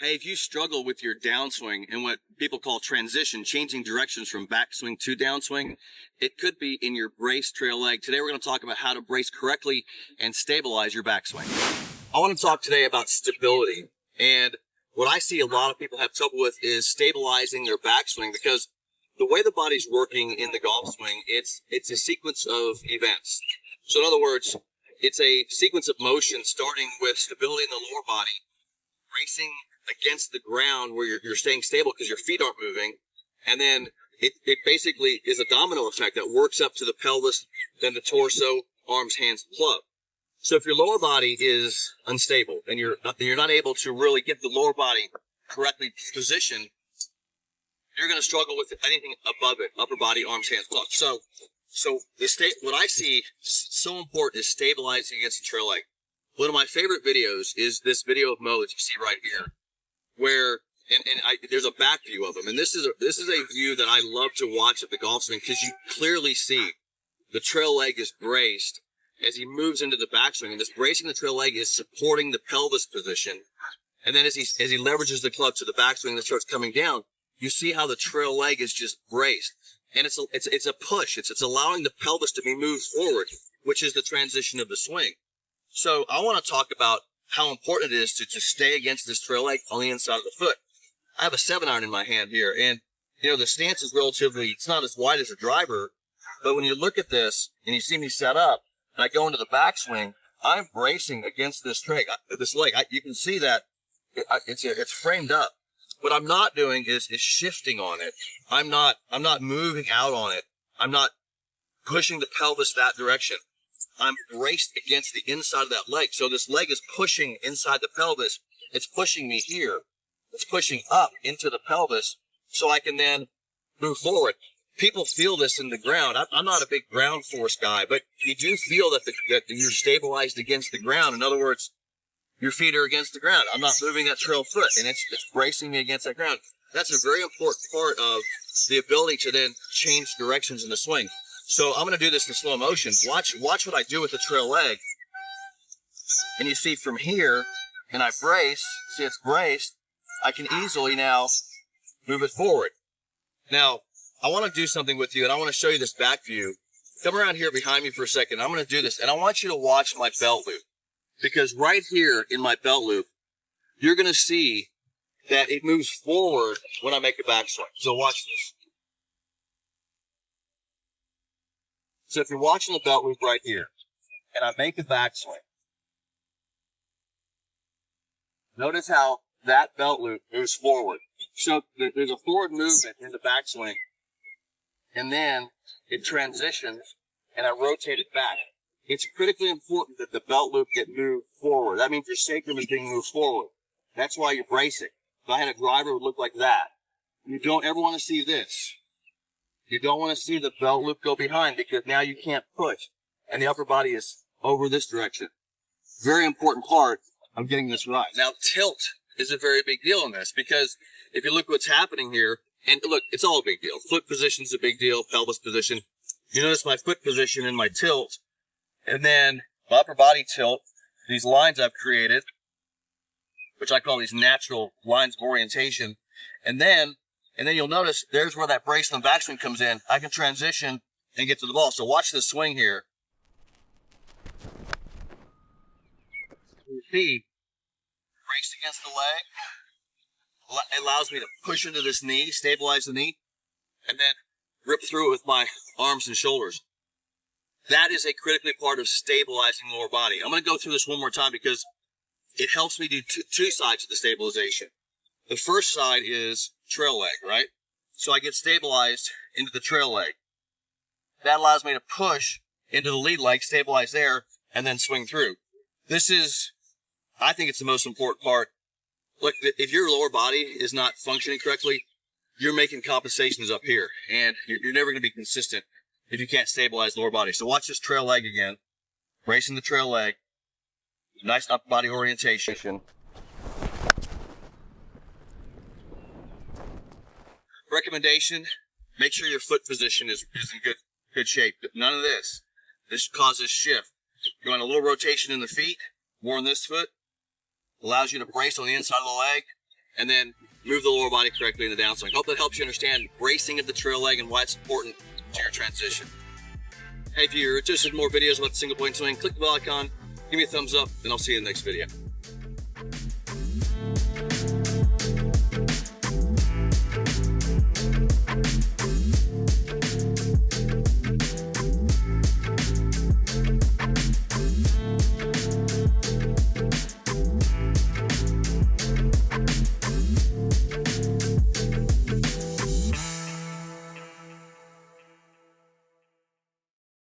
Hey, if you struggle with your downswing and what people call transition, changing directions from backswing to downswing, it could be in your brace trail leg. Today we're going to talk about how to brace correctly and stabilize your backswing. I want to talk today about stability. And what I see a lot of people have trouble with is stabilizing their backswing, because the way the body's working in the golf swing, it's a sequence of events. So in other words, it's a sequence of motion starting with stability in the lower body, bracing against the ground where you're staying stable because your feet aren't moving. And then it basically is a domino effect that works up to the pelvis, then the torso, arms, hands, club. So if your lower body is unstable and you're not able to really get the lower body correctly positioned, you're going to struggle with anything above it, upper body, arms, hands, club. So what I see so important is stabilizing against the trail leg. One of my favorite videos is this video of Mo that you see right here, where there's a back view of him, and this is a view that I love to watch at the golf swing, because you clearly see the trail leg is braced as he moves into the backswing, and this bracing the trail leg is supporting the pelvis position. And then as he leverages the club to the backswing and starts coming down, you see how the trail leg is just braced, and it's a push. It's allowing the pelvis to be moved forward, which is the transition of the swing. So I want to talk about how important it is to stay against this trail leg on the inside of the foot. I have a 7-iron in my hand here, and the stance is it's not as wide as a driver, but when you look at this and you see me set up and I go into the backswing, I'm bracing against this leg. You can see that it's framed up. What I'm not doing is shifting on it. I'm not moving out on it. I'm not pushing the pelvis that direction. I'm braced against the inside of that leg. So this leg is pushing inside the pelvis. It's pushing me here. It's pushing up into the pelvis so I can then move forward. People feel this in the ground. I'm not a big ground force guy, but you do feel that you're stabilized against the ground. In other words, your feet are against the ground. I'm not moving that trail foot, and it's bracing me against that ground. That's a very important part of the ability to then change directions in the swing. So I'm going to do this in slow motion. Watch what I do with the trail leg. And you see from here, and I brace, see it's braced, I can easily now move it forward. Now, I want to do something with you, and I want to show you this back view. Come around here behind me for a second. I'm going to do this, and I want you to watch my belt loop. Because right here in my belt loop, you're going to see that it moves forward when I make a backswing. So watch this. So if you're watching the belt loop right here, and I make a backswing, notice how that belt loop moves forward. So there's a forward movement in the backswing, and then it transitions, and I rotate it back. It's critically important that the belt loop get moved forward. That means your sacrum is being moved forward. That's why you brace it. If I had a driver, it would look like that. You don't ever want to see this. You don't want to see the belt loop go behind, because now you can't push, and the upper body is over this direction. Very important part of getting this right. Now, tilt is a very big deal in this, because if you look what's happening here, and look, it's all a big deal. Foot position is a big deal, pelvis position. You notice my foot position and my tilt, and then my upper body tilt, these lines I've created, which I call these natural lines of orientation, and then you'll notice there's where that brace on the backswing comes in. I can transition and get to the ball. So watch this swing here. You see, brace against the leg. It allows me to push into this knee, stabilize the knee, and then rip through it with my arms and shoulders. That is a critically part of stabilizing the lower body. I'm going to go through this one more time because it helps me do two sides of the stabilization. The first side is trail leg, right? So I get stabilized into the trail leg. That allows me to push into the lead leg, stabilize there, and then swing through. I think it's the most important part. Look, if your lower body is not functioning correctly, you're making compensations up here, and you're never going to be consistent if you can't stabilize the lower body. So watch this trail leg again. Bracing the trail leg. Nice upper body orientation. Recommendation, make sure your foot position is in good shape. None of this. This causes shift. You want a little rotation in the feet, more in this foot. Allows you to brace on the inside of the leg, and then move the lower body correctly in the downswing. Hope that helps you understand bracing of the trail leg and why it's important to your transition. Hey, if you're interested in more videos about the single point swing, click the bell icon, give me a thumbs up, and I'll see you in the next video.